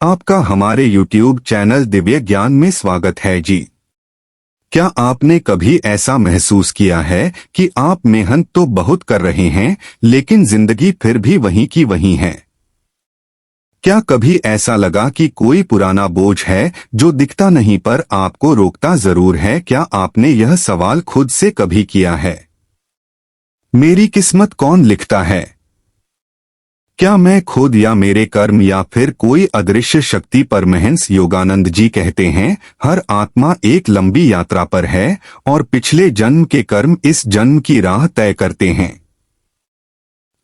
आपका हमारे YouTube channel Divya ज्ञान में स्वागत है जी। क्या आपने कभी ऐसा महसूस किया है कि आप मेहनत तो बहुत कर रहे हैं लेकिन जिंदगी फिर भी वहीं की वहीं है? क्या कभी ऐसा लगा कि कोई पुराना बोझ है जो दिखता नहीं पर आपको रोकता जरूर है? क्या आपने यह सवाल खुद से कभी किया है? मेरी किस्मत कौन लिखता है? क्या मैं खुद या मेरे कर्म या फिर कोई अदृश्य शक्ति? परमहंस योगानंद जी कहते हैं, हर आत्मा एक लंबी यात्रा पर है और पिछले जन्म के कर्म इस जन्म की राह तय करते हैं।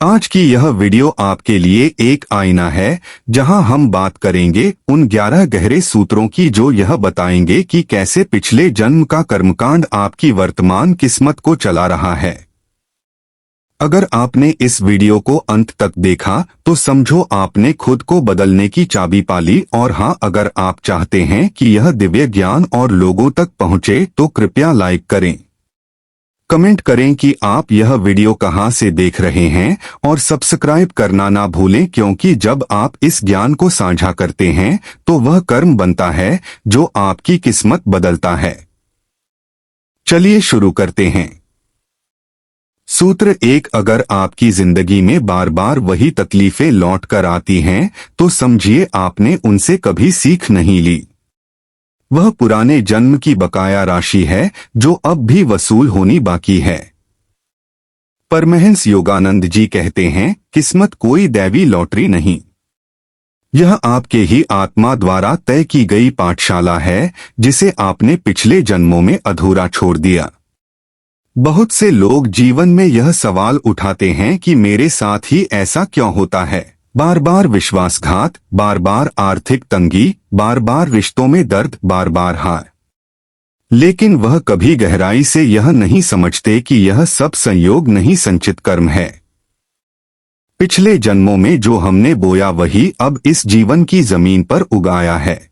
आज की यह वीडियो आपके लिए एक आईना है जहां हम बात करेंगे उन 11 गहरे सूत्रों की जो यह बताएंगे कि कैसे पिछले जन्म का कर्मकांड आपकी वर्तमान किस्मत को चला रहा है। अगर आपने इस वीडियो को अंत तक देखा तो समझो आपने खुद को बदलने की चाबी पाली। और हाँ, अगर आप चाहते हैं कि यह दिव्य ज्ञान और लोगों तक पहुंचे तो कृपया लाइक करें, कमेंट करें कि आप यह वीडियो कहां से देख रहे हैं और सब्सक्राइब करना ना भूलें, क्योंकि जब आप इस ज्ञान को साझा करते हैं तो वह कर्म बनता है जो आपकी किस्मत बदलता है। चलिए शुरू करते हैं। सूत्र 1, अगर आपकी जिंदगी में बार बार वही तकलीफें लौट कर आती हैं तो समझिए आपने उनसे कभी सीख नहीं ली। वह पुराने जन्म की बकाया राशि है जो अब भी वसूल होनी बाकी है। परमहंस योगानंद जी कहते हैं, किस्मत कोई दैवी लॉटरी नहीं, यह आपके ही आत्मा द्वारा तय की गई पाठशाला है जिसे आपने पिछले जन्मों में अधूरा छोड़ दिया। बहुत से लोग जीवन में यह सवाल उठाते हैं कि मेरे साथ ही ऐसा क्यों होता है? बार बार विश्वासघात, बार बार आर्थिक तंगी, बार बार रिश्तों में दर्द, बार बार हार। लेकिन वह कभी गहराई से यह नहीं समझते कि यह सब संयोग नहीं, संचित कर्म है। पिछले जन्मों में जो हमने बोया वही अब इस जीवन की जमीन पर उगाया है।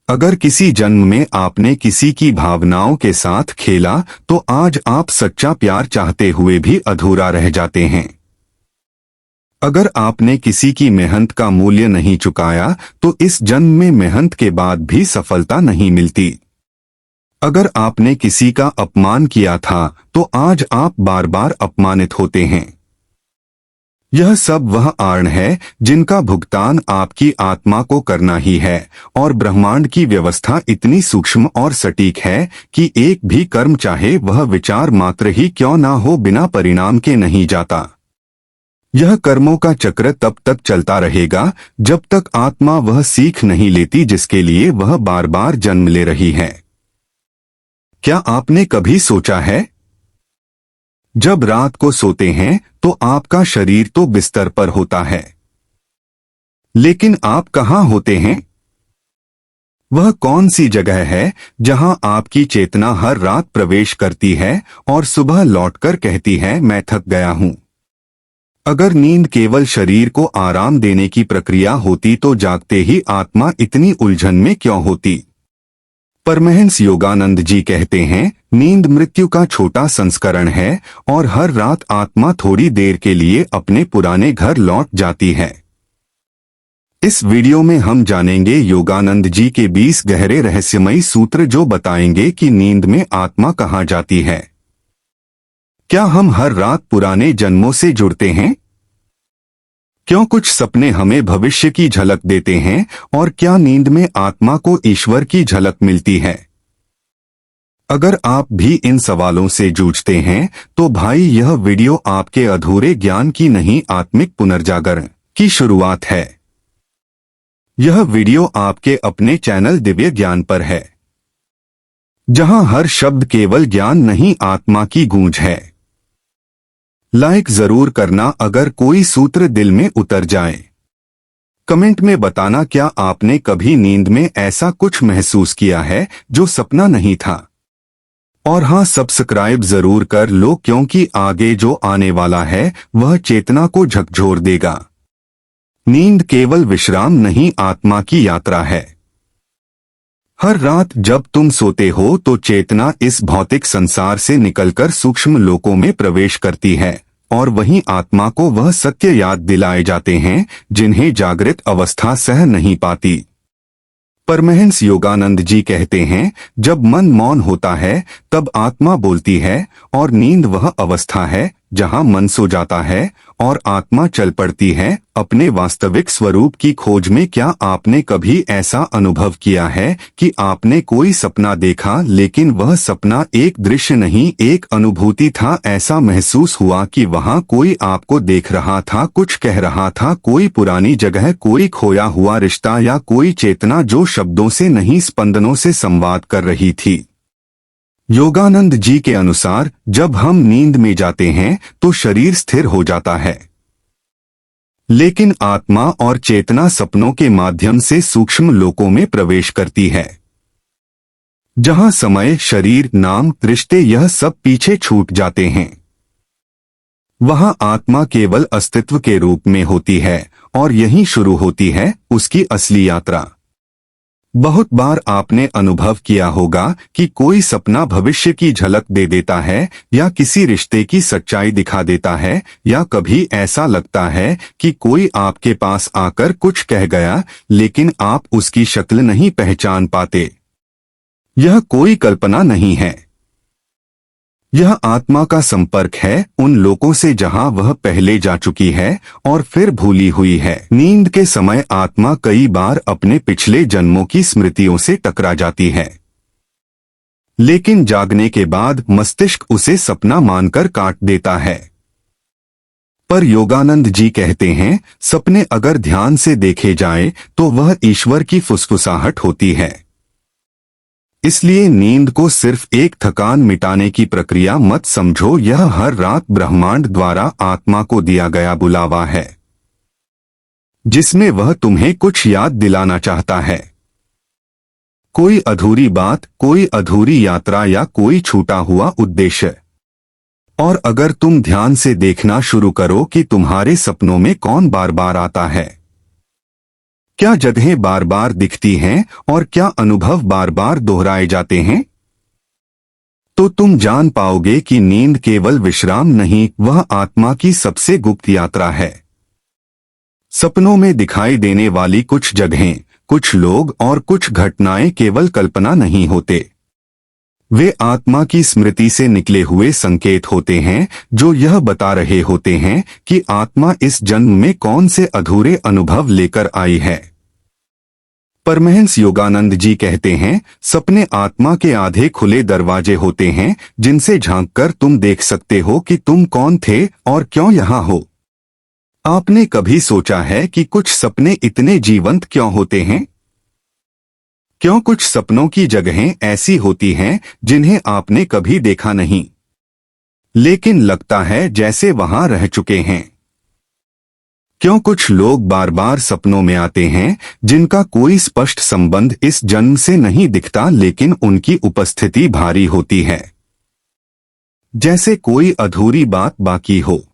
अगर किसी जन्म में आपने किसी की भावनाओं के साथ खेला तो आज आप सच्चा प्यार चाहते हुए भी अधूरा रह जाते हैं। अगर आपने किसी की मेहनत का मूल्य नहीं चुकाया तो इस जन्म में मेहनत के बाद भी सफलता नहीं मिलती। अगर आपने किसी का अपमान किया था तो आज आप बार बार अपमानित होते हैं। यह सब वह आर्ण है जिनका भुगतान आपकी आत्मा को करना ही है। और ब्रह्मांड की व्यवस्था इतनी सूक्ष्म और सटीक है कि एक भी कर्म, चाहे वह विचार मात्र ही क्यों ना हो, बिना परिणाम के नहीं जाता। यह कर्मों का चक्र तब तक चलता रहेगा जब तक आत्मा वह सीख नहीं लेती जिसके लिए वह बार बार जन्म ले रही है। क्या आपने कभी सोचा है, जब रात को सोते हैं तो आपका शरीर तो बिस्तर पर होता है, लेकिन आप कहाँ होते हैं? वह कौन सी जगह है जहां आपकी चेतना हर रात प्रवेश करती है और सुबह लौटकर कहती है, मैं थक गया हूं? अगर नींद केवल शरीर को आराम देने की प्रक्रिया होती तो जागते ही आत्मा इतनी उलझन में क्यों होती? परमहंस योगानंद जी कहते हैं, नींद मृत्यु का छोटा संस्करण है और हर रात आत्मा थोड़ी देर के लिए अपने पुराने घर लौट जाती है। इस वीडियो में हम जानेंगे योगानंद जी के 20 गहरे रहस्यमयी सूत्र जो बताएंगे कि नींद में आत्मा कहाँ जाती है। क्या हम हर रात पुराने जन्मों से जुड़ते हैं? क्यों कुछ सपने हमें भविष्य की झलक देते हैं और क्या नींद में आत्मा को ईश्वर की झलक मिलती है? अगर आप भी इन सवालों से जूझते हैं तो भाई, यह वीडियो आपके अधूरे ज्ञान की नहीं, आत्मिक पुनर्जागरण की शुरुआत है। यह वीडियो आपके अपने चैनल दिव्य ज्ञान पर है, जहां हर शब्द केवल ज्ञान नहीं, आत्मा की गूंज है। लाइक जरूर करना अगर कोई सूत्र दिल में उतर जाए। कमेंट में बताना, क्या आपने कभी नींद में ऐसा कुछ महसूस किया है जो सपना नहीं था? और हाँ, सब्सक्राइब जरूर कर लो, क्योंकि आगे जो आने वाला है वह चेतना को झकझोर देगा। नींद केवल विश्राम नहीं, आत्मा की यात्रा है। हर रात जब तुम सोते हो तो चेतना इस भौतिक संसार से निकलकर सूक्ष्म लोकों में प्रवेश करती है और वहीं आत्मा को वह सत्य याद दिलाए जाते हैं जिन्हें जागृत अवस्था सह नहीं पाती। परमहंस योगानंद जी कहते हैं, जब मन मौन होता है तब आत्मा बोलती है, और नींद वह अवस्था है जहां मन सो जाता है और आत्मा चल पड़ती है अपने वास्तविक स्वरूप की खोज में। क्या आपने कभी ऐसा अनुभव किया है कि आपने कोई सपना देखा लेकिन वह सपना एक दृश्य नहीं एक अनुभूति था? ऐसा महसूस हुआ कि वहां कोई आपको देख रहा था, कुछ कह रहा था, कोई पुरानी जगह, कोई खोया हुआ रिश्ता या कोई चेतना जो शब्दों से नहीं स्पंदनों से संवाद कर रही थी। योगानंद जी के अनुसार जब हम नींद में जाते हैं तो शरीर स्थिर हो जाता है, लेकिन आत्मा और चेतना सपनों के माध्यम से सूक्ष्म लोकों में प्रवेश करती है, जहां समय, शरीर, नाम, रिश्ते यह सब पीछे छूट जाते हैं। वहां आत्मा केवल अस्तित्व के रूप में होती है और यहीं शुरू होती है उसकी असली यात्रा। बहुत बार आपने अनुभव किया होगा कि कोई सपना भविष्य की झलक दे देता है या किसी रिश्ते की सच्चाई दिखा देता है, या कभी ऐसा लगता है कि कोई आपके पास आकर कुछ कह गया लेकिन आप उसकी शक्ल नहीं पहचान पाते। यह कोई कल्पना नहीं है, यह आत्मा का संपर्क है उन लोगों से जहां वह पहले जा चुकी है और फिर भूली हुई है। नींद के समय आत्मा कई बार अपने पिछले जन्मों की स्मृतियों से टकरा जाती है, लेकिन जागने के बाद मस्तिष्क उसे सपना मानकर काट देता है। पर योगानंद जी कहते हैं, सपने अगर ध्यान से देखे जाएं तो वह ईश्वर की फुसफुसाहट होती है। इसलिए नींद को सिर्फ एक थकान मिटाने की प्रक्रिया मत समझो, यह हर रात ब्रह्मांड द्वारा आत्मा को दिया गया बुलावा है, जिसमें वह तुम्हें कुछ याद दिलाना चाहता है। कोई अधूरी बात, कोई अधूरी यात्रा या कोई छूटा हुआ उद्देश्य। और अगर तुम ध्यान से देखना शुरू करो कि तुम्हारे सपनों में कौन बार बार आता है, क्या जगहें बार बार दिखती हैं और क्या अनुभव बार बार दोहराए जाते हैं, तो तुम जान पाओगे कि नींद केवल विश्राम नहीं, वह आत्मा की सबसे गुप्त यात्रा है। सपनों में दिखाई देने वाली कुछ जगहें, कुछ लोग और कुछ घटनाएं केवल कल्पना नहीं होते, वे आत्मा की स्मृति से निकले हुए संकेत होते हैं जो यह बता रहे होते हैं कि आत्मा इस जन्म में कौन से अधूरे अनुभव लेकर आई है। परमहंस योगानंद जी कहते हैं, सपने आत्मा के आधे खुले दरवाजे होते हैं जिनसे झांककर तुम देख सकते हो कि तुम कौन थे और क्यों यहाँ हो। आपने कभी सोचा है कि कुछ सपने इतने जीवंत क्यों होते हैं? क्यों कुछ सपनों की जगहें ऐसी होती हैं जिन्हें आपने कभी देखा नहीं, लेकिन लगता है जैसे वहां रह चुके हैं? क्यों कुछ लोग बार बार सपनों में आते हैं जिनका कोई स्पष्ट संबंध इस जन्म से नहीं दिखता, लेकिन उनकी उपस्थिति भारी होती है, जैसे कोई अधूरी बात बाकी हो?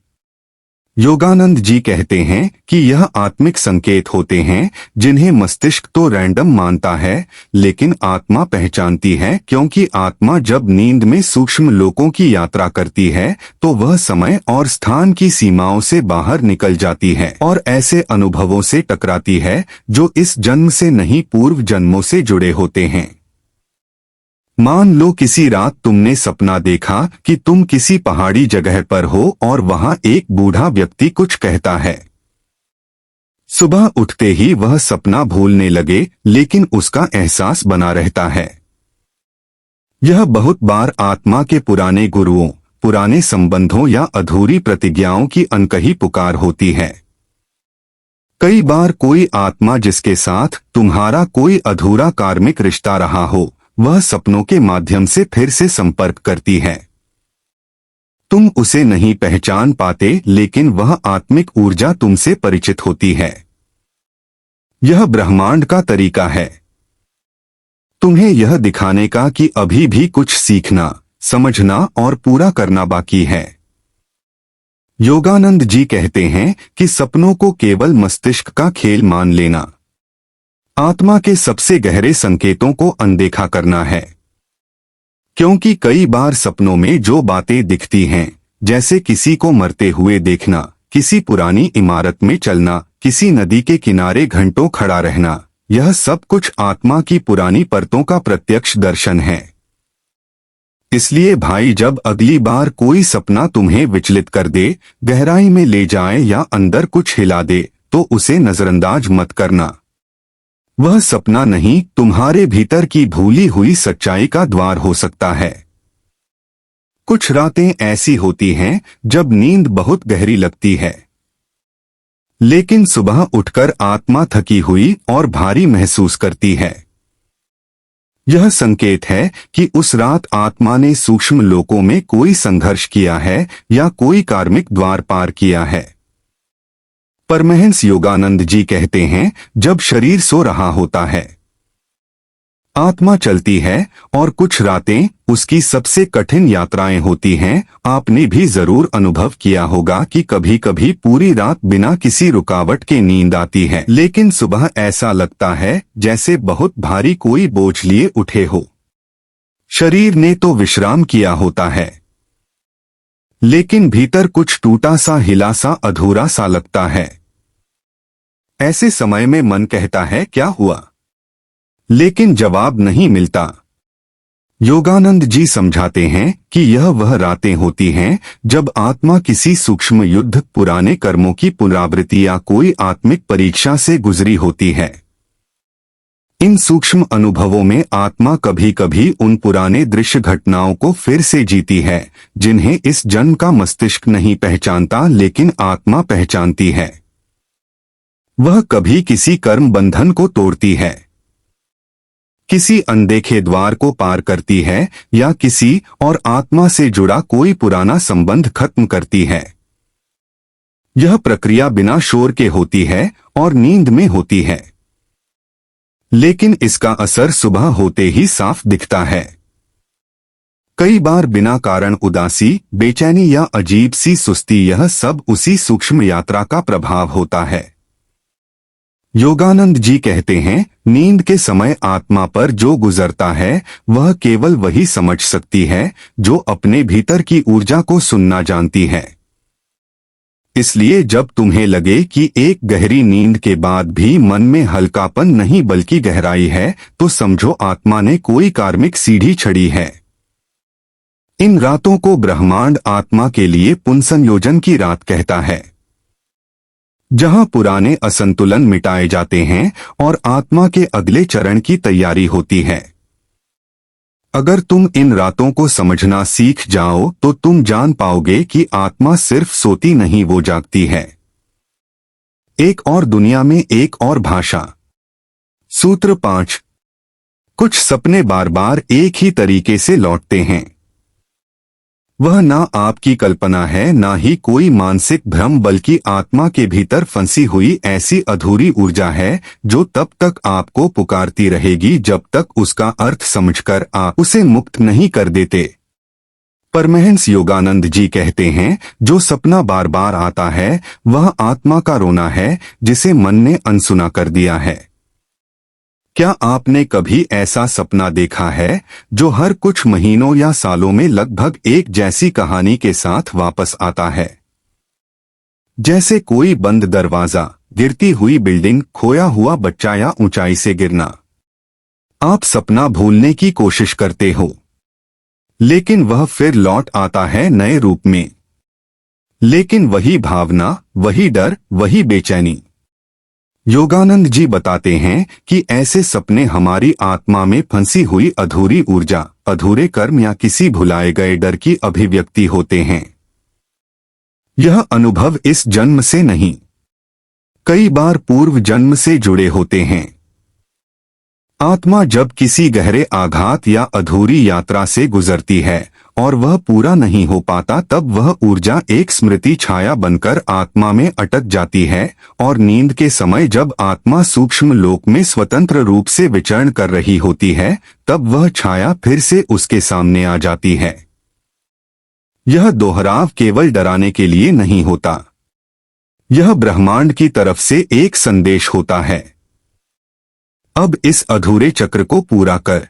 योगानंद जी कहते हैं कि यह आत्मिक संकेत होते हैं जिन्हें मस्तिष्क तो रैंडम मानता है, लेकिन आत्मा पहचानती है, क्योंकि आत्मा जब नींद में सूक्ष्म लोकों की यात्रा करती है तो वह समय और स्थान की सीमाओं से बाहर निकल जाती है और ऐसे अनुभवों से टकराती है जो इस जन्म से नहीं पूर्व जन्मों से जुड़े होते हैं। मान लो किसी रात तुमने सपना देखा कि तुम किसी पहाड़ी जगह पर हो और वहां एक बूढ़ा व्यक्ति कुछ कहता है। सुबह उठते ही वह सपना भूलने लगे, लेकिन उसका एहसास बना रहता है। यह बहुत बार आत्मा के पुराने गुरुओं, पुराने संबंधों या अधूरी प्रतिज्ञाओं की अनकही पुकार होती है। कई बार कोई आत्मा जिसके साथ तुम्हारा कोई अधूरा कार्मिक रिश्ता रहा हो, वह सपनों के माध्यम से फिर से संपर्क करती है। तुम उसे नहीं पहचान पाते, लेकिन वह आत्मिक ऊर्जा तुमसे परिचित होती है। यह ब्रह्मांड का तरीका है तुम्हें यह दिखाने का कि अभी भी कुछ सीखना, समझना और पूरा करना बाकी है। योगानंद जी कहते हैं कि सपनों को केवल मस्तिष्क का खेल मान लेना, आत्मा के सबसे गहरे संकेतों को अनदेखा करना है। क्योंकि कई बार सपनों में जो बातें दिखती हैं, जैसे किसी को मरते हुए देखना, किसी पुरानी इमारत में चलना, किसी नदी के किनारे घंटों खड़ा रहना, यह सब कुछ आत्मा की पुरानी परतों का प्रत्यक्ष दर्शन है। इसलिए भाई, जब अगली बार कोई सपना तुम्हें विचलित कर दे, गहराई में ले जाए या अंदर कुछ हिला दे, तो उसे नजरअंदाज मत करना। वह सपना नहीं, तुम्हारे भीतर की भूली हुई सच्चाई का द्वार हो सकता है। कुछ रातें ऐसी होती हैं जब नींद बहुत गहरी लगती है, लेकिन सुबह उठकर आत्मा थकी हुई और भारी महसूस करती है। यह संकेत है कि उस रात आत्मा ने सूक्ष्म लोकों में कोई संघर्ष किया है या कोई कार्मिक द्वार पार किया है। परमहंस योगानंद जी कहते हैं, जब शरीर सो रहा होता है, आत्मा चलती है और कुछ रातें उसकी सबसे कठिन यात्राएं होती हैं। आपने भी जरूर अनुभव किया होगा कि कभी कभी पूरी रात बिना किसी रुकावट के नींद आती है, लेकिन सुबह ऐसा लगता है जैसे बहुत भारी कोई बोझ लिए उठे हो। शरीर ने तो विश्राम किया होता है, लेकिन भीतर कुछ टूटा सा, हिला सा, अधूरा सा लगता है। ऐसे समय में मन कहता है, क्या हुआ? लेकिन जवाब नहीं मिलता। योगानंद जी समझाते हैं कि यह वह रातें होती हैं जब आत्मा किसी सूक्ष्म युद्ध, पुराने कर्मों की पुनरावृत्ति या कोई आत्मिक परीक्षा से गुजरी होती है। इन सूक्ष्म अनुभवों में आत्मा कभी कभी उन पुराने दृश्य घटनाओं को फिर से जीती है, जिन्हें इस जन्म का मस्तिष्क नहीं पहचानता, लेकिन आत्मा पहचानती है। वह कभी किसी कर्म बंधन को तोड़ती है, किसी अनदेखे द्वार को पार करती है, या किसी और आत्मा से जुड़ा कोई पुराना संबंध खत्म करती है। यह प्रक्रिया बिना शोर के होती है और नींद में होती है, लेकिन इसका असर सुबह होते ही साफ दिखता है। कई बार बिना कारण उदासी, बेचैनी या अजीब सी सुस्ती, यह सब उसी सूक्ष्म यात्रा का प्रभाव होता है। योगानंद जी कहते हैं, नींद के समय आत्मा पर जो गुजरता है वह केवल वही समझ सकती है जो अपने भीतर की ऊर्जा को सुनना जानती है। इसलिए जब तुम्हें लगे कि एक गहरी नींद के बाद भी मन में हल्कापन नहीं बल्कि गहराई है, तो समझो आत्मा ने कोई कार्मिक सीढ़ी चढ़ी है। इन रातों को ब्रह्मांड आत्मा के लिए पुनर्संयोजन की रात कहता है, जहां पुराने असंतुलन मिटाए जाते हैं और आत्मा के अगले चरण की तैयारी होती है। अगर तुम इन रातों को समझना सीख जाओ तो तुम जान पाओगे कि आत्मा सिर्फ सोती नहीं, वो जागती है। एक और दुनिया में एक और भाषा। सूत्र 5। कुछ सपने बार बार एक ही तरीके से लौटते हैं। वह ना आपकी कल्पना है, ना ही कोई मानसिक भ्रम, बल्कि आत्मा के भीतर फंसी हुई ऐसी अधूरी ऊर्जा है जो तब तक आपको पुकारती रहेगी जब तक उसका अर्थ समझकर आप उसे मुक्त नहीं कर देते। परमहंस योगानंद जी कहते हैं, जो सपना बार बार आता है वह आत्मा का रोना है जिसे मन ने अनसुना कर दिया है। क्या आपने कभी ऐसा सपना देखा है जो हर कुछ महीनों या सालों में लगभग एक जैसी कहानी के साथ वापस आता है? जैसे कोई बंद दरवाजा, गिरती हुई बिल्डिंग, खोया हुआ बच्चा या ऊंचाई से गिरना। आप सपना भूलने की कोशिश करते हो, लेकिन वह फिर लौट आता है नए रूप में। लेकिन वही भावना, वही डर, वही बेचैनी। योगानंद जी बताते हैं कि ऐसे सपने हमारी आत्मा में फंसी हुई अधूरी ऊर्जा, अधूरे कर्म या किसी भुलाए गए डर की अभिव्यक्ति होते हैं। यह अनुभव इस जन्म से नहीं, कई बार पूर्व जन्म से जुड़े होते हैं। आत्मा जब किसी गहरे आघात या अधूरी यात्रा से गुजरती है और वह पूरा नहीं हो पाता, तब वह ऊर्जा एक स्मृति छाया बनकर आत्मा में अटक जाती है, और नींद के समय जब आत्मा सूक्ष्म लोक में स्वतंत्र रूप से विचरण कर रही होती है, तब वह छाया फिर से उसके सामने आ जाती है। यह दोहराव केवल डराने के लिए नहीं होता, यह ब्रह्मांड की तरफ से एक संदेश होता है, अब इस अधूरे चक्र को पूरा कर।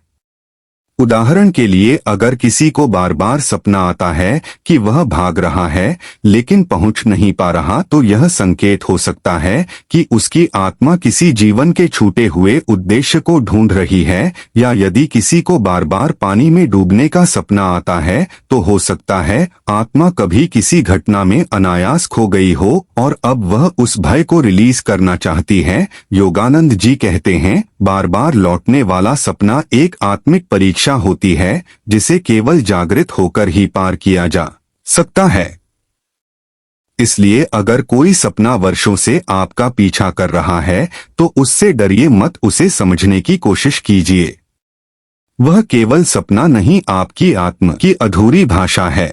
उदाहरण के लिए अगर किसी को बार बार सपना आता है कि वह भाग रहा है लेकिन पहुंच नहीं पा रहा, तो यह संकेत हो सकता है कि उसकी आत्मा किसी जीवन के छूटे हुए उद्देश्य को ढूंढ रही है। या यदि किसी को बार बार पानी में डूबने का सपना आता है तो हो सकता है आत्मा कभी किसी घटना में अनायास खो गई हो और अब वह उस भय को रिलीज करना चाहती है। योगानंद जी कहते हैं, बार बार लौटने वाला सपना एक आत्मिक परीक्षा होती है जिसे केवल जागृत होकर ही पार किया जा सकता है। इसलिए अगर कोई सपना वर्षों से आपका पीछा कर रहा है तो उससे डरिए मत, उसे समझने की कोशिश कीजिए। वह केवल सपना नहीं, आपकी आत्मा की अधूरी भाषा है।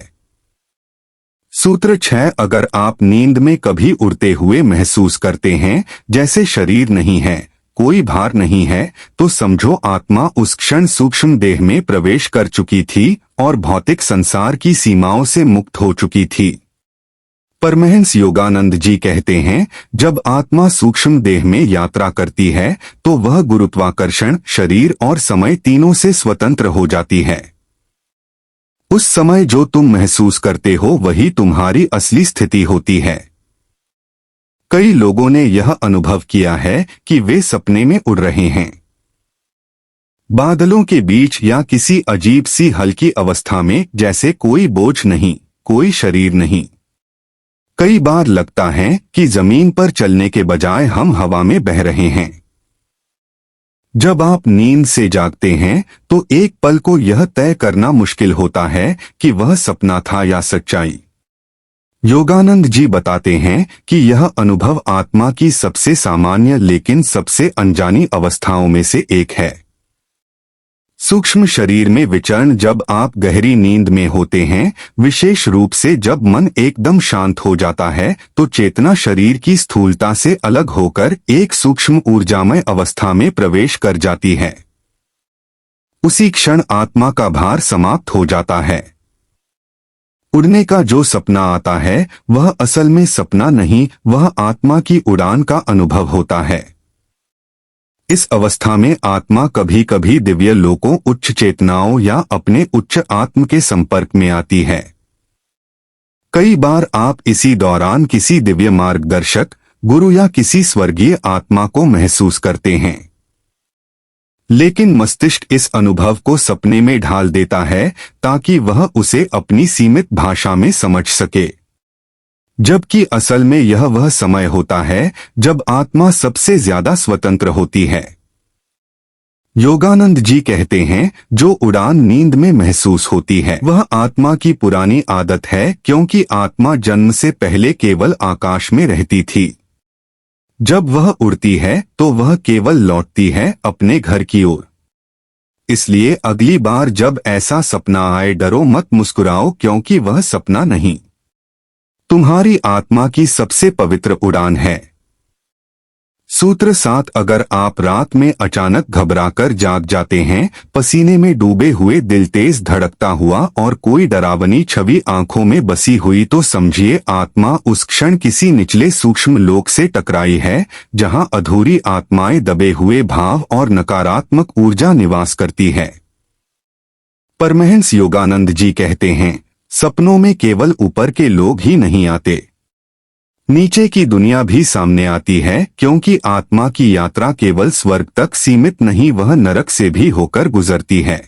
सूत्र 6, अगर आप नींद में कभी उड़ते हुए महसूस करते हैं जैसे शरीर नहीं है, कोई भार नहीं है, तो समझो आत्मा उस क्षण सूक्ष्म देह में प्रवेश कर चुकी थी और भौतिक संसार की सीमाओं से मुक्त हो चुकी थी। परमहंस योगानंद जी कहते हैं, जब आत्मा सूक्ष्म देह में यात्रा करती है तो वह गुरुत्वाकर्षण, शरीर और समय तीनों से स्वतंत्र हो जाती है। उस समय जो तुम महसूस करते हो वही तुम्हारी असली स्थिति होती है। कई लोगों ने यह अनुभव किया है कि वे सपने में उड़ रहे हैं, बादलों के बीच या किसी अजीब सी हल्की अवस्था में, जैसे कोई बोझ नहीं, कोई शरीर नहीं। कई बार लगता है कि जमीन पर चलने के बजाय हम हवा में बह रहे हैं। जब आप नींद से जागते हैं तो एक पल को यह तय करना मुश्किल होता है कि वह सपना था या सच्चाई। योगानंद जी बताते हैं कि यह अनुभव आत्मा की सबसे सामान्य लेकिन सबसे अनजानी अवस्थाओं में से एक है। सूक्ष्म शरीर में विचरण, जब आप गहरी नींद में होते हैं, विशेष रूप से जब मन एकदम शांत हो जाता है, तो चेतना शरीर की स्थूलता से अलग होकर एक सूक्ष्म ऊर्जामय अवस्था में प्रवेश कर जाती है। उसी क्षण आत्मा का भार समाप्त हो जाता है। उड़ने का जो सपना आता है वह असल में सपना नहीं, वह आत्मा की उड़ान का अनुभव होता है। इस अवस्था में आत्मा कभी कभी दिव्य लोकों, उच्च चेतनाओं या अपने उच्च आत्म के संपर्क में आती है। कई बार आप इसी दौरान किसी दिव्य मार्गदर्शक, गुरु या किसी स्वर्गीय आत्मा को महसूस करते हैं। लेकिन मस्तिष्क इस अनुभव को सपने में ढाल देता है ताकि वह उसे अपनी सीमित भाषा में समझ सके, जबकि असल में यह वह समय होता है जब आत्मा सबसे ज्यादा स्वतंत्र होती है। योगानंद जी कहते हैं, जो उड़ान नींद में महसूस होती है वह आत्मा की पुरानी आदत है, क्योंकि आत्मा जन्म से पहले केवल आकाश में रहती थी। जब वह उड़ती है तो वह केवल लौटती है अपने घर की ओर। इसलिए अगली बार जब ऐसा सपना आए, डरो मत, मुस्कुराओ, क्योंकि वह सपना नहीं, तुम्हारी आत्मा की सबसे पवित्र उड़ान है। सूत्र 7, अगर आप रात में अचानक घबराकर जाग जाते हैं, पसीने में डूबे हुए, दिल तेज धड़कता हुआ और कोई डरावनी छवि आंखों में बसी हुई, तो समझिए आत्मा उस क्षण किसी निचले सूक्ष्म लोक से टकराई है, जहां अधूरी आत्माएं, दबे हुए भाव और नकारात्मक ऊर्जा निवास करती है। परमहंस योगानंद जी कहते हैं, सपनों में केवल ऊपर के लोग ही नहीं आते, नीचे की दुनिया भी सामने आती है, क्योंकि आत्मा की यात्रा केवल स्वर्ग तक सीमित नहीं, वह नरक से भी होकर गुजरती है।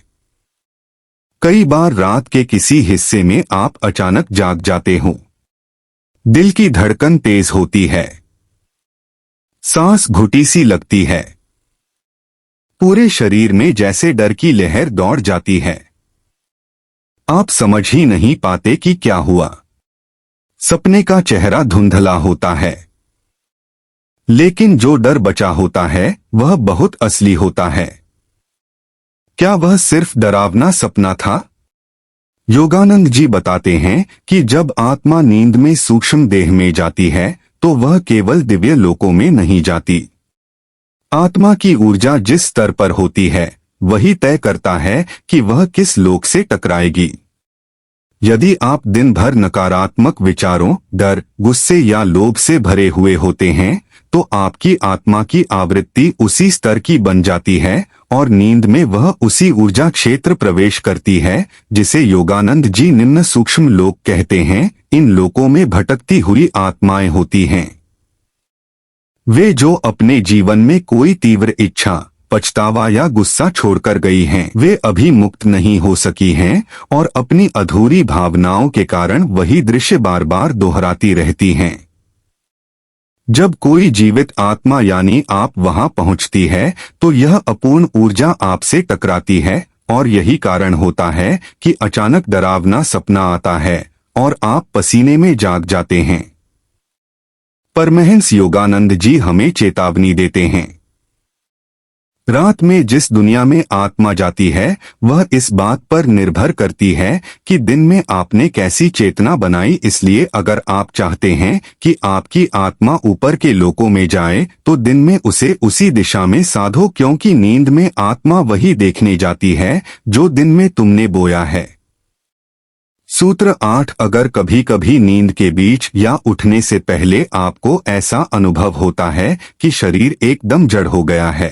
कई बार रात के किसी हिस्से में आप अचानक जाग जाते हो, दिल की धड़कन तेज होती है, सांस घुटी सी लगती है, पूरे शरीर में जैसे डर की लहर दौड़ जाती है। आप समझ ही नहीं पाते कि क्या हुआ। सपने का चेहरा धुंधला होता है, लेकिन जो डर बचा होता है वह बहुत असली होता है। क्या वह सिर्फ डरावना सपना था? योगानंद जी बताते हैं कि जब आत्मा नींद में सूक्ष्म देह में जाती है तो वह केवल दिव्य लोकों में नहीं जाती। आत्मा की ऊर्जा जिस स्तर पर होती है वही तय करता है कि वह किस लोक से टकराएगी। यदि आप दिन भर नकारात्मक विचारों, डर, गुस्से या लोभ से भरे हुए होते हैं तो आपकी आत्मा की आवृत्ति उसी स्तर की बन जाती है और नींद में वह उसी ऊर्जा क्षेत्र प्रवेश करती है जिसे योगानंद जी निम्न सूक्ष्म लोक कहते हैं। इन लोकों में भटकती हुई आत्माएं होती हैं। वे जो अपने जीवन में कोई तीव्र इच्छा, पछतावा या गुस्सा छोड़कर गई हैं, वे अभी मुक्त नहीं हो सकी हैं और अपनी अधूरी भावनाओं के कारण वही दृश्य बार बार दोहराती रहती हैं। जब कोई जीवित आत्मा यानी आप वहां पहुंचती है तो यह अपूर्ण ऊर्जा आपसे टकराती है और यही कारण होता है कि अचानक डरावना सपना आता है और आप पसीने में जाग जाते हैं। परमहंस योगानंद जी हमें चेतावनी देते हैं। रात में जिस दुनिया में आत्मा जाती है वह इस बात पर निर्भर करती है कि दिन में आपने कैसी चेतना बनाई। इसलिए अगर आप चाहते हैं कि आपकी आत्मा ऊपर के लोकों में जाए तो दिन में उसे उसी दिशा में साधो, क्योंकि नींद में आत्मा वही देखने जाती है जो दिन में तुमने बोया है। सूत्र 8। अगर कभी कभी नींद के बीच या उठने से पहले आपको ऐसा अनुभव होता है कि शरीर एकदम जड़ हो गया है,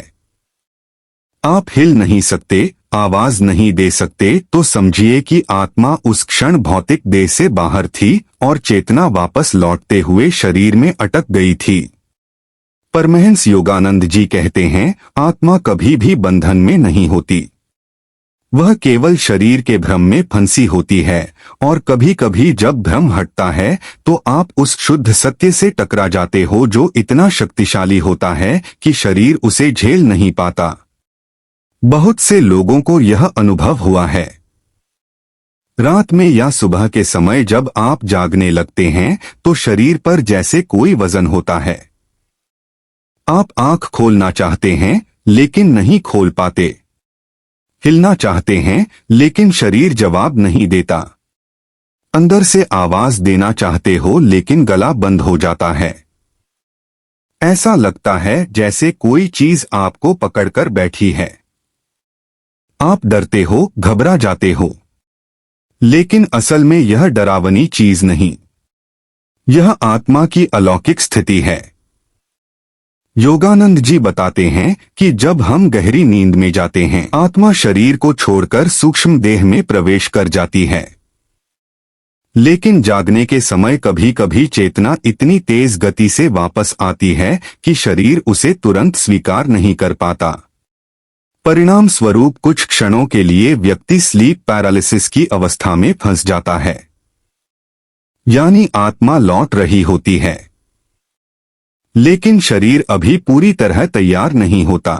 आप हिल नहीं सकते, आवाज नहीं दे सकते, तो समझिए कि आत्मा उस क्षण भौतिक देह से बाहर थी और चेतना वापस लौटते हुए शरीर में अटक गई थी। परमहंस योगानंद जी कहते हैं, आत्मा कभी भी बंधन में नहीं होती, वह केवल शरीर के भ्रम में फंसी होती है और कभी कभी जब भ्रम हटता है तो आप उस शुद्ध सत्य से टकरा जाते हो जो इतना शक्तिशाली होता है कि शरीर उसे झेल नहीं पाता। बहुत से लोगों को यह अनुभव हुआ है। रात में या सुबह के समय जब आप जागने लगते हैं तो शरीर पर जैसे कोई वजन होता है। आप आंख खोलना चाहते हैं लेकिन नहीं खोल पाते, हिलना चाहते हैं लेकिन शरीर जवाब नहीं देता, अंदर से आवाज देना चाहते हो लेकिन गला बंद हो जाता है। ऐसा लगता है जैसे कोई चीज आपको पकड़कर बैठी है। आप डरते हो, घबरा जाते हो, लेकिन असल में यह डरावनी चीज नहीं, यह आत्मा की अलौकिक स्थिति है। योगानंद जी बताते हैं कि जब हम गहरी नींद में जाते हैं, आत्मा शरीर को छोड़कर सूक्ष्म देह में प्रवेश कर जाती है। लेकिन जागने के समय कभी कभी चेतना इतनी तेज गति से वापस आती है कि शरीर उसे तुरंत स्वीकार नहीं कर पाता। परिणाम स्वरूप कुछ क्षणों के लिए व्यक्ति स्लीप पैरालिसिस की अवस्था में फंस जाता है, यानी आत्मा लौट रही होती है लेकिन शरीर अभी पूरी तरह तैयार नहीं होता।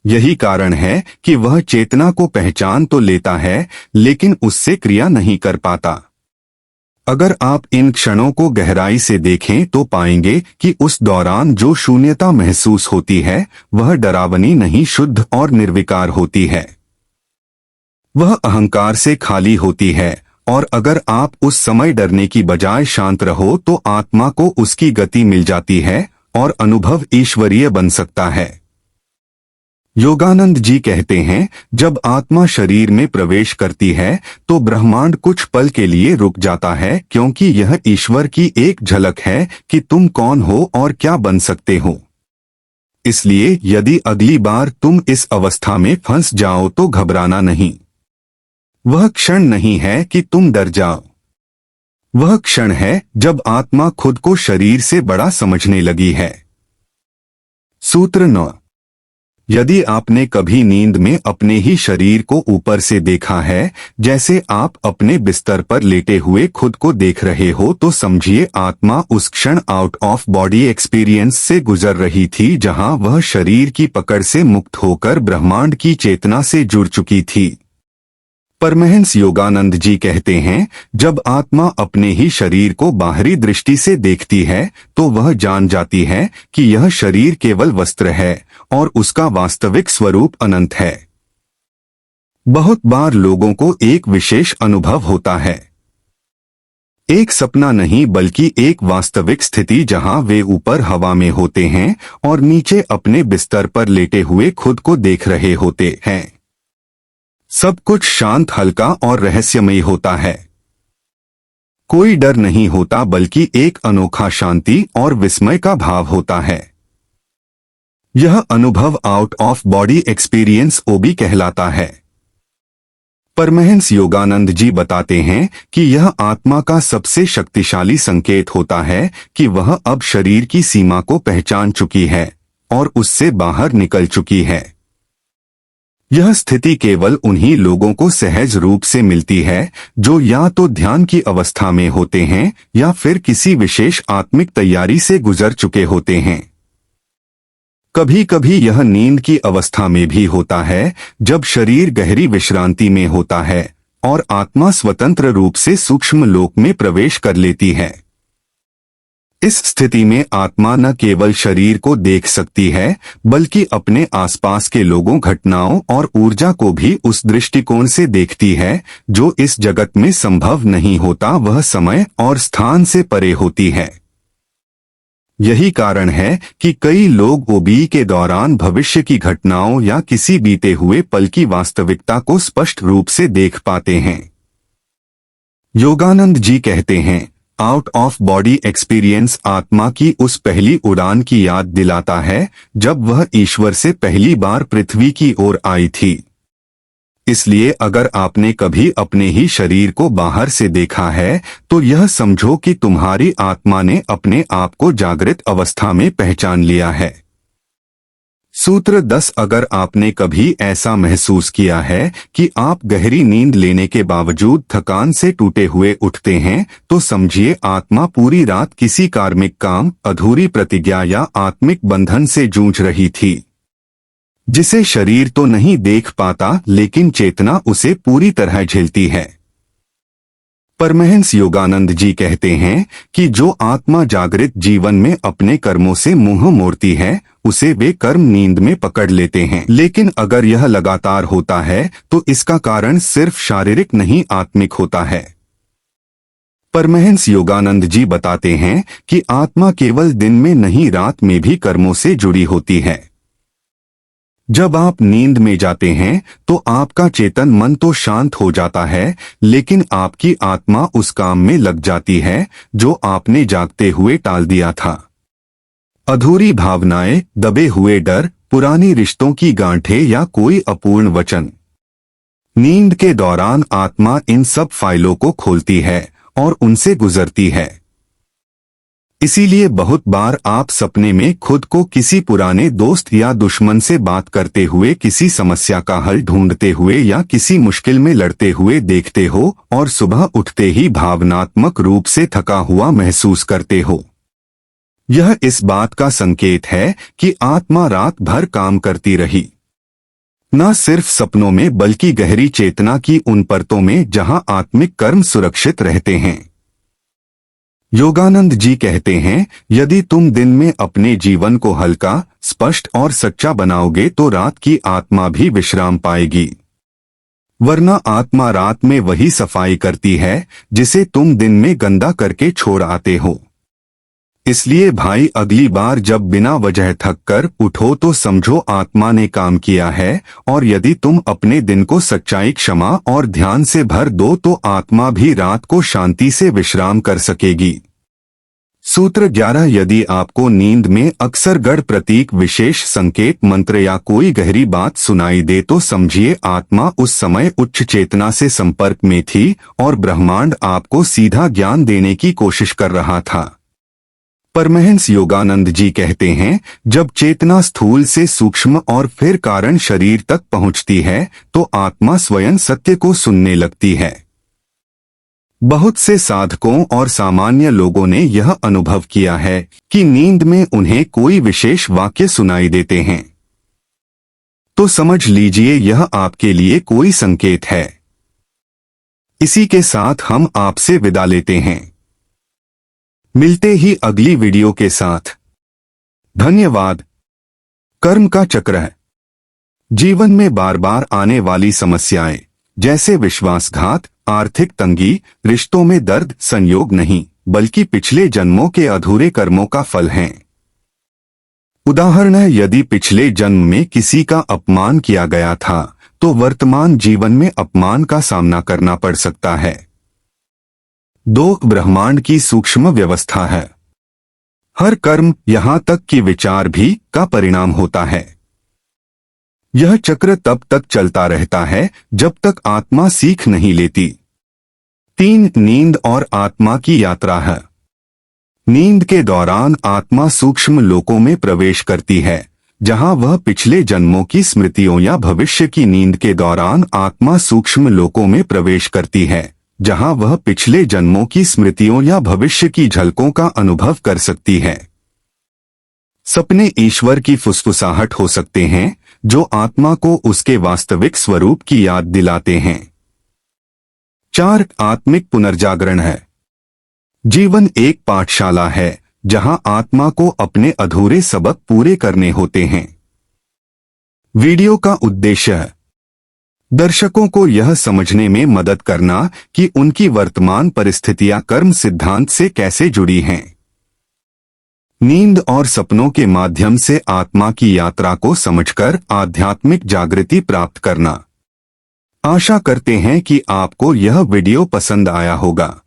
यही कारण है कि वह चेतना को पहचान तो लेता है लेकिन उससे क्रिया नहीं कर पाता। अगर आप इन क्षणों को गहराई से देखें तो पाएंगे कि उस दौरान जो शून्यता महसूस होती है वह डरावनी नहीं, शुद्ध और निर्विकार होती है। वह अहंकार से खाली होती है और अगर आप उस समय डरने की बजाय शांत रहो तो आत्मा को उसकी गति मिल जाती है और अनुभव ईश्वरीय बन सकता है। योगानंद जी कहते हैं, जब आत्मा शरीर में प्रवेश करती है तो ब्रह्मांड कुछ पल के लिए रुक जाता है, क्योंकि यह ईश्वर की एक झलक है कि तुम कौन हो और क्या बन सकते हो। इसलिए यदि अगली बार तुम इस अवस्था में फंस जाओ तो घबराना नहीं। वह क्षण नहीं है कि तुम डर जाओ, वह क्षण है जब आत्मा खुद को शरीर से बड़ा समझने लगी है। सूत्र 9। यदि आपने कभी नींद में अपने ही शरीर को ऊपर से देखा है, जैसे आप अपने बिस्तर पर लेटे हुए खुद को देख रहे हो, तो समझिए आत्मा उस क्षण आउट ऑफ बॉडी एक्सपीरियंस से गुजर रही थी जहां वह शरीर की पकड़ से मुक्त होकर ब्रह्मांड की चेतना से जुड़ चुकी थी। परमहंस योगानंद जी कहते हैं, जब आत्मा अपने ही शरीर को बाहरी दृष्टि से देखती है तो वह जान जाती है कि यह शरीर केवल वस्त्र है और उसका वास्तविक स्वरूप अनंत है। बहुत बार लोगों को एक विशेष अनुभव होता है, एक सपना नहीं बल्कि एक वास्तविक स्थिति जहां वे ऊपर हवा में होते हैं और नीचे अपने बिस्तर पर लेटे हुए खुद को देख रहे होते हैं। सब कुछ शांत, हल्का और रहस्यमयी होता है। कोई डर नहीं होता बल्कि एक अनोखा शांति और विस्मय का भाव होता है। यह अनुभव आउट ऑफ बॉडी एक्सपीरियंस ओबी कहलाता है। परमहंस योगानंद जी बताते हैं कि यह आत्मा का सबसे शक्तिशाली संकेत होता है कि वह अब शरीर की सीमा को पहचान चुकी है और उससे बाहर निकल चुकी है। यह स्थिति केवल उन्हीं लोगों को सहज रूप से मिलती है जो या तो ध्यान की अवस्था में होते हैं या फिर किसी विशेष आत्मिक तैयारी से गुजर चुके होते हैं। कभी कभी यह नींद की अवस्था में भी होता है, जब शरीर गहरी विश्रांति में होता है और आत्मा स्वतंत्र रूप से सूक्ष्म लोक में प्रवेश कर लेती है। इस स्थिति में आत्मा न केवल शरीर को देख सकती है, बल्कि अपने आसपास के लोगों, घटनाओं और ऊर्जा को भी उस दृष्टिकोण से देखती है जो इस जगत में संभव नहीं होता, वह समय और स्थान से परे होती है। यही कारण है कि कई लोग ओबी के दौरान भविष्य की घटनाओं या किसी बीते हुए पल की वास्तविकता को स्पष्ट रूप से देख पाते हैं। योगानंद जी कहते हैं, आउट ऑफ बॉडी एक्सपीरियंस आत्मा की उस पहली उड़ान की याद दिलाता है जब वह ईश्वर से पहली बार पृथ्वी की ओर आई थी। इसलिए अगर आपने कभी अपने ही शरीर को बाहर से देखा है तो यह समझो कि तुम्हारी आत्मा ने अपने आप को जागृत अवस्था में पहचान लिया है। सूत्र 10 अगर आपने कभी ऐसा महसूस किया है कि आप गहरी नींद लेने के बावजूद थकान से टूटे हुए उठते हैं तो समझिए आत्मा पूरी रात किसी कार्मिक काम, अधूरी प्रतिज्ञा या आत्मिक बंधन से जूझ रही थी, जिसे शरीर तो नहीं देख पाता लेकिन चेतना उसे पूरी तरह झेलती है। परमहंस योगानंद जी कहते हैं कि जो आत्मा जागृत जीवन में अपने कर्मों से मुंह मोड़ती है उसे वे कर्म नींद में पकड़ लेते हैं, लेकिन अगर यह लगातार होता है तो इसका कारण सिर्फ शारीरिक नहीं आत्मिक होता है। परमहंस योगानंद जी बताते हैं कि आत्मा केवल दिन में नहीं रात में भी कर्मों से जुड़ी होती है। जब आप नींद में जाते हैं तो आपका चेतन मन तो शांत हो जाता है, लेकिन आपकी आत्मा उस काम में लग जाती है जो आपने जागते हुए टाल दिया था। अधूरी भावनाएं, दबे हुए डर, पुरानी रिश्तों की गांठें या कोई अपूर्ण वचन। नींद के दौरान आत्मा इन सब फाइलों को खोलती है और उनसे गुजरती है। इसीलिए बहुत बार आप सपने में खुद को किसी पुराने दोस्त या दुश्मन से बात करते हुए, किसी समस्या का हल ढूंढते हुए या किसी मुश्किल में लड़ते हुए देखते हो और सुबह उठते ही भावनात्मक रूप से थका हुआ महसूस करते हो। यह इस बात का संकेत है कि आत्मा रात भर काम करती रही, न सिर्फ सपनों में बल्कि गहरी चेतना की उन परतों में जहां आत्मिक कर्म सुरक्षित रहते हैं। योगानंद जी कहते हैं, यदि तुम दिन में अपने जीवन को हल्का, स्पष्ट और सच्चा बनाओगे तो रात की आत्मा भी विश्राम पाएगी, वरना आत्मा रात में वही सफाई करती है जिसे तुम दिन में गंदा करके छोड़ आते हो। इसलिए भाई, अगली बार जब बिना वजह थक कर उठो तो समझो आत्मा ने काम किया है, और यदि तुम अपने दिन को सच्चाई, क्षमा और ध्यान से भर दो तो आत्मा भी रात को शांति से विश्राम कर सकेगी। सूत्र 11 यदि आपको नींद में अक्सर गढ़ प्रतीक, विशेष संकेत, मंत्र या कोई गहरी बात सुनाई दे तो समझिए आत्मा उस समय उच्च चेतना से संपर्क में थी और ब्रह्मांड आपको सीधा ज्ञान देने की कोशिश कर रहा था। परमहंस योगानंद जी कहते हैं, जब चेतना स्थूल से सूक्ष्म और फिर कारण शरीर तक पहुंचती है तो आत्मा स्वयं सत्य को सुनने लगती है। बहुत से साधकों और सामान्य लोगों ने यह अनुभव किया है कि नींद में उन्हें कोई विशेष वाक्य सुनाई देते हैं, तो समझ लीजिए यह आपके लिए कोई संकेत है। इसी के साथ हम आपसे विदा लेते हैं। मिलते ही अगली वीडियो के साथ। धन्यवाद। कर्म का चक्र है। जीवन में बार बार आने वाली समस्याएं जैसे विश्वासघात, आर्थिक तंगी, रिश्तों में दर्द संयोग नहीं बल्कि पिछले जन्मों के अधूरे कर्मों का फल हैं। उदाहरण है, यदि पिछले जन्म में किसी का अपमान किया गया था तो वर्तमान जीवन में अपमान का सामना करना पड़ सकता है। 2 ब्रह्मांड की सूक्ष्म व्यवस्था है। हर कर्म यहाँ तक कि विचार भी का परिणाम होता है। यह चक्र तब तक चलता रहता है जब तक आत्मा सीख नहीं लेती। 3. नींद और आत्मा की यात्रा है। नींद के दौरान आत्मा सूक्ष्म लोकों में प्रवेश करती है, जहां वह पिछले जन्मों की स्मृतियों या भविष्य की नींद के दौरान आत्मा सूक्ष्म लोकों में प्रवेश करती है, जहां वह पिछले जन्मों की स्मृतियों या भविष्य की झलकों का अनुभव कर सकती है। सपने ईश्वर की फुसफुसाहट हो सकते हैं, जो आत्मा को उसके वास्तविक स्वरूप की याद दिलाते हैं। 4. आत्मिक पुनर्जागरण है। जीवन एक पाठशाला है जहां आत्मा को अपने अधूरे सबक पूरे करने होते हैं। वीडियो का उद्देश्य है दर्शकों को यह समझने में मदद करना कि उनकी वर्तमान परिस्थितियां कर्म सिद्धांत से कैसे जुड़ी हैं। नींद और सपनों के माध्यम से आत्मा की यात्रा को समझकर आध्यात्मिक जागृति प्राप्त करना। आशा करते हैं कि आपको यह वीडियो पसंद आया होगा।